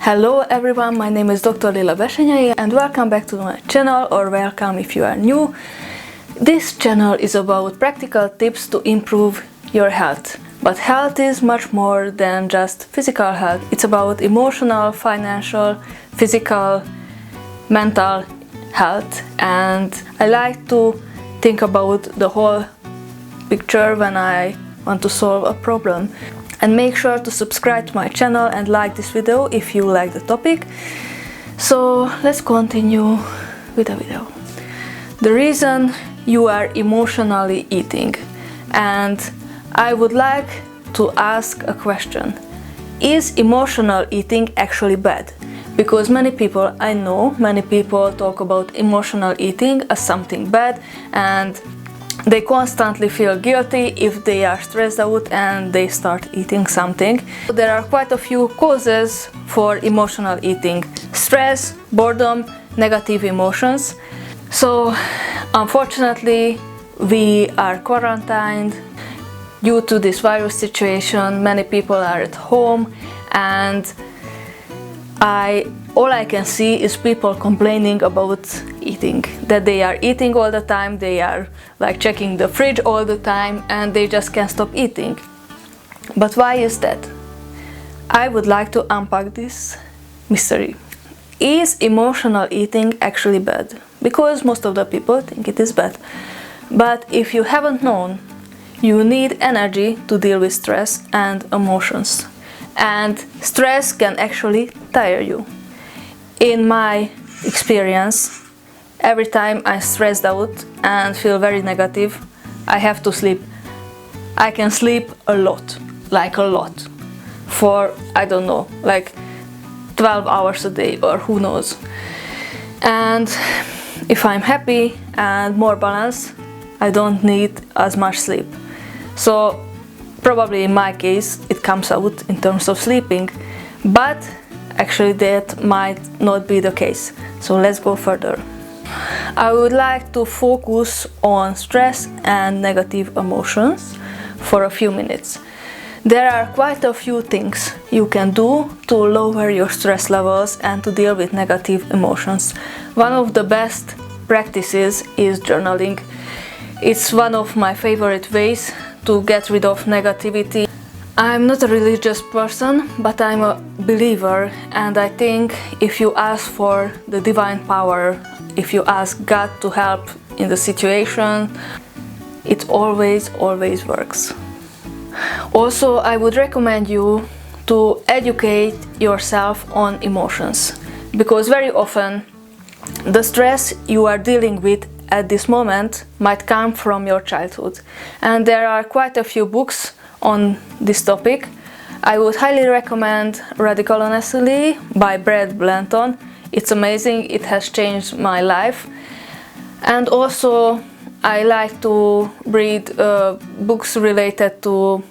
Hello everyone, my name is Dr. Lila Besenyei and welcome back to my channel, or welcome if you are new. This channel is about practical tips to improve your health. But health is much more than just physical health. It's about emotional, financial, physical, mental health, and I like to think about the whole picture when I want to solve a problem. And make sure to subscribe to my channel and like this video if you like the topic. So let's continue with the video. The reason you are emotionally eating, and I would like to ask a question. Is emotional eating actually bad? Because many people talk about emotional eating as something bad, and they constantly feel guilty if they are stressed out and they start eating something. There are quite a few causes for emotional eating: stress, boredom, negative emotions. So unfortunately we are quarantined due to this virus situation. Many people are at home, and all I can see is people complaining about eating, that they are eating all the time, they are like checking the fridge all the time, and they just can't stop eating. But why is that? I would like to unpack this mystery. Is emotional eating actually bad? Because most of the people think it is bad. But if you haven't known, you need energy to deal with stress and emotions. And stress can actually tire you. In my experience, every time I'm stressed out and feel very negative, I have to sleep. I can sleep a lot, for, I don't know, like 12 hours a day, or who knows. And if I'm happy and more balanced, I don't need as much sleep. So probably in my case it comes out in terms of sleeping, but actually that might not be the case. So let's go further. I would like to focus on stress and negative emotions for a few minutes. There are quite a few things you can do to lower your stress levels and to deal with negative emotions. One of the best practices is journaling. It's one of my favorite ways to get rid of negativity. I'm not a religious person, but I'm a believer, and I think if you ask for the divine power, if you ask God to help in the situation, it always works. Also, I would recommend you to educate yourself on emotions, because very often the stress you are dealing with at this moment might come from your childhood. And there are quite a few books on this topic. I would highly recommend Radical Honesty by Brett Blanton. It's amazing, it has changed my life. And also I like to read books related to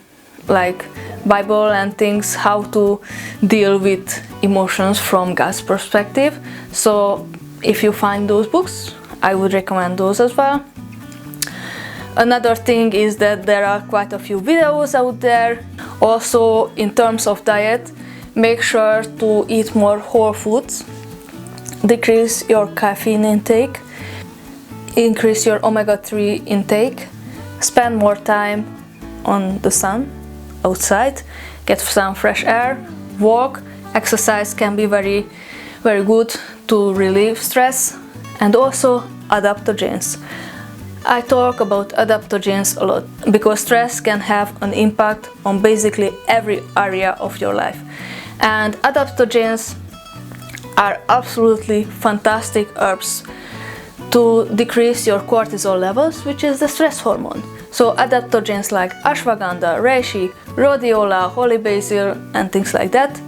like Bible and things, how to deal with emotions from God's perspective. So if you find those books, I would recommend those as well. Another thing is that there are quite a few videos out there. Also, in terms of diet, make sure to eat more whole foods, decrease your caffeine intake, increase your omega-3 intake, spend more time on the sun, outside, get some fresh air, walk. Exercise can be very good to relieve stress. And also adaptogens. I talk about adaptogens a lot because stress can have an impact on basically every area of your life. And adaptogens are absolutely fantastic herbs to decrease your cortisol levels, which is the stress hormone. So adaptogens like ashwagandha, reishi, rhodiola, holy basil, and things like that.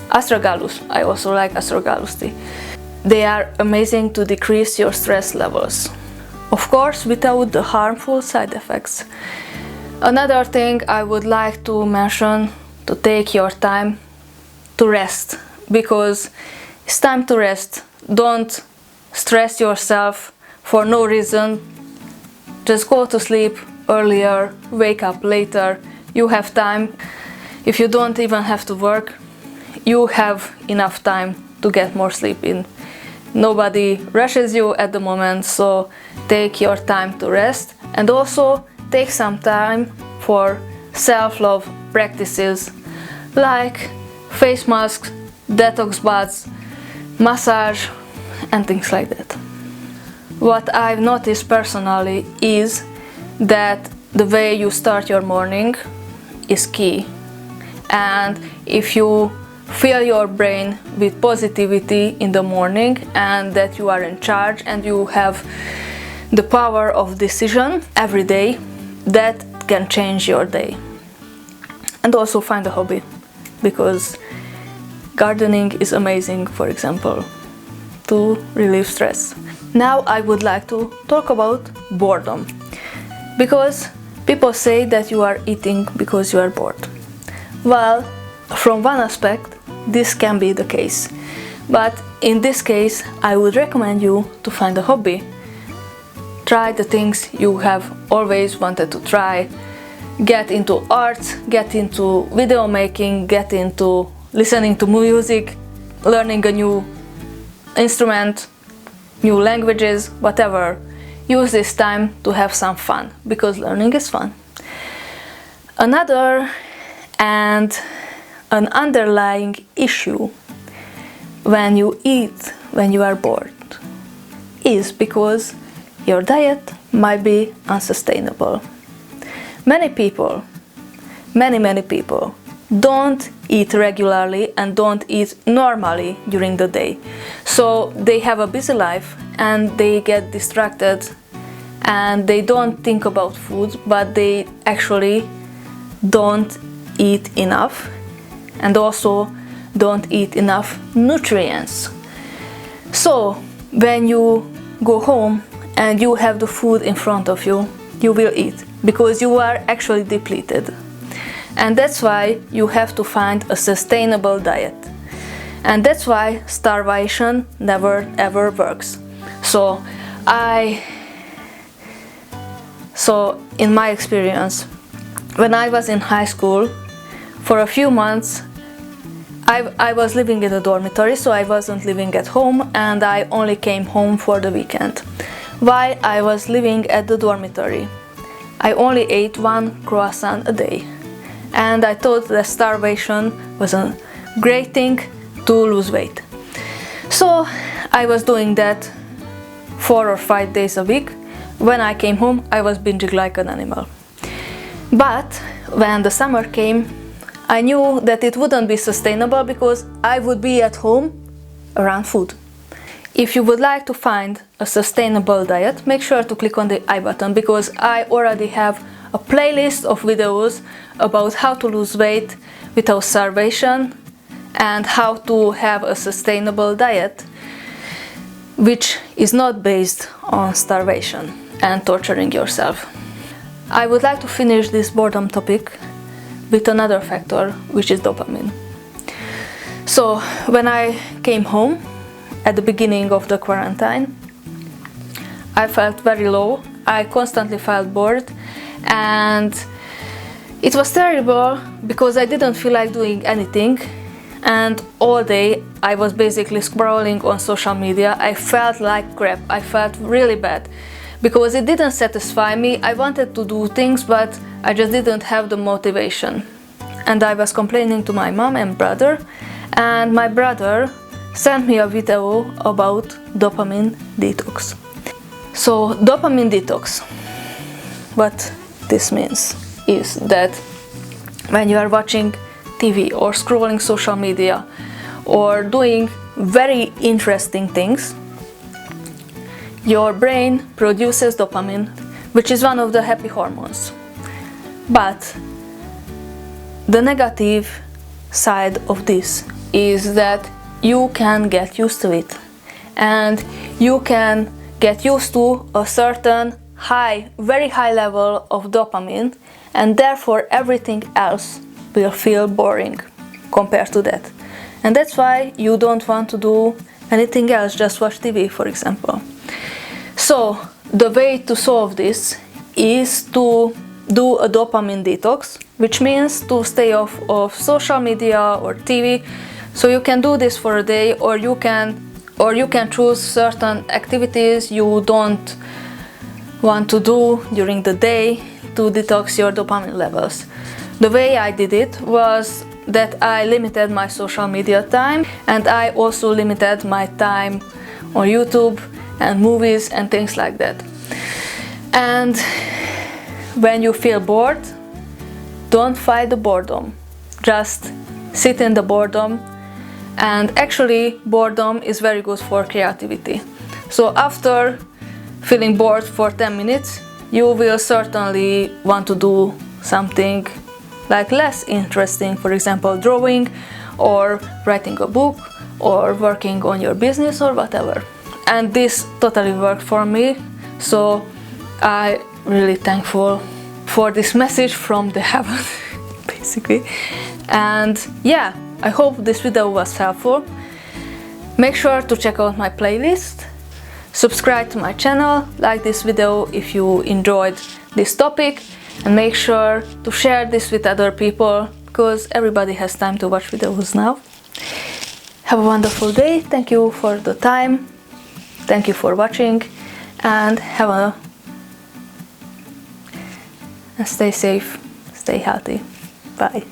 Astragalus, I also like astragalus tea. They are amazing to decrease your stress levels. Of course, without the harmful side effects. Another thing I would like to mention, to take your time to rest, because it's time to rest. Don't stress yourself for no reason. Just go to sleep earlier, wake up later. You have time. If you don't even have to work, you have enough time to get more sleep in. Nobody rushes you at the moment, so take your time to rest, and also take some time for self-love practices like face masks, detox baths, massage, and things like that. What I've noticed personally is that the way you start your morning is key, and if you fill your brain with positivity in the morning and that you are in charge and you have the power of decision every day, that can change your day. And also find a hobby, because gardening is amazing, for example, to relieve stress. Now I would like to talk about boredom, because people say that you are eating because you are bored. Well, from one aspect, this can be the case, but in this case I would recommend you to find a hobby. Try the things you have always wanted to try. Get into arts, get into video making, get into listening to music, learning a new instrument, new languages, whatever. Use this time to have some fun, because learning is fun. Another and an underlying issue when you eat when you are bored is because your diet might be unsustainable. Many people don't eat regularly and don't eat normally during the day. So they have a busy life and they get distracted and they don't think about food, but they actually don't eat enough and also don't eat enough nutrients. So when you go home and you have the food in front of you, you will eat because you are actually depleted. And that's why you have to find a sustainable diet. And that's why starvation never ever works. So in my experience, when I was in high school, for a few months I was living in a dormitory, so I wasn't living at home and I only came home for the weekend. While I was living at the dormitory, I only ate 1 croissant a day. And I thought that starvation was a great thing to lose weight. So I was doing that 4 or 5 days a week. When I came home, I was binging like an animal. But when the summer came, I knew that it wouldn't be sustainable because I would be at home around food. If you would like to find a sustainable diet, make sure to click on the I button, because I already have a playlist of videos about how to lose weight without starvation and how to have a sustainable diet which is not based on starvation and torturing yourself. I would like to finish this boredom topic with another factor, which is dopamine. So when I came home at the beginning of the quarantine, I felt very low. I constantly felt bored, and it was terrible because I didn't feel like doing anything, and all day I was basically scrolling on social media. I felt like crap. I felt really bad because it didn't satisfy me. I wanted to do things, but I just didn't have the motivation. And I was complaining to my mom and brother, and my brother sent me a video about dopamine detox. So dopamine detox, what this means is that when you are watching TV or scrolling social media or doing very interesting things, your brain produces dopamine, which is one of the happy hormones. But the negative side of this is that you can get used to it, and you can get used to a certain very high level of dopamine, and therefore everything else will feel boring compared to that. And that's why you don't want to do anything else, just watch TV, for example. So the way to solve this is to do a dopamine detox, which means to stay off of social media or TV So you can do this for a day, or you can choose certain activities you don't want to do during the day to detox your dopamine levels. The way I did it was that I limited my social media time, and I also limited my time on YouTube and movies and things like that. And when you feel bored, don't fight the boredom. Just sit in the boredom. And actually, boredom is very good for creativity. So after feeling bored for 10 minutes, you will certainly want to do something like less interesting, for example, drawing or writing a book or working on your business or whatever. And this totally worked for me, so I'm really thankful for this message from the heaven, basically. And yeah, I hope this video was helpful. Make sure to check out my playlist, subscribe to my channel, like this video if you enjoyed this topic, and make sure to share this with other people, because everybody has time to watch videos now. Have a wonderful day. Thank you for the time. Thank you for watching, and stay safe, stay healthy. Bye.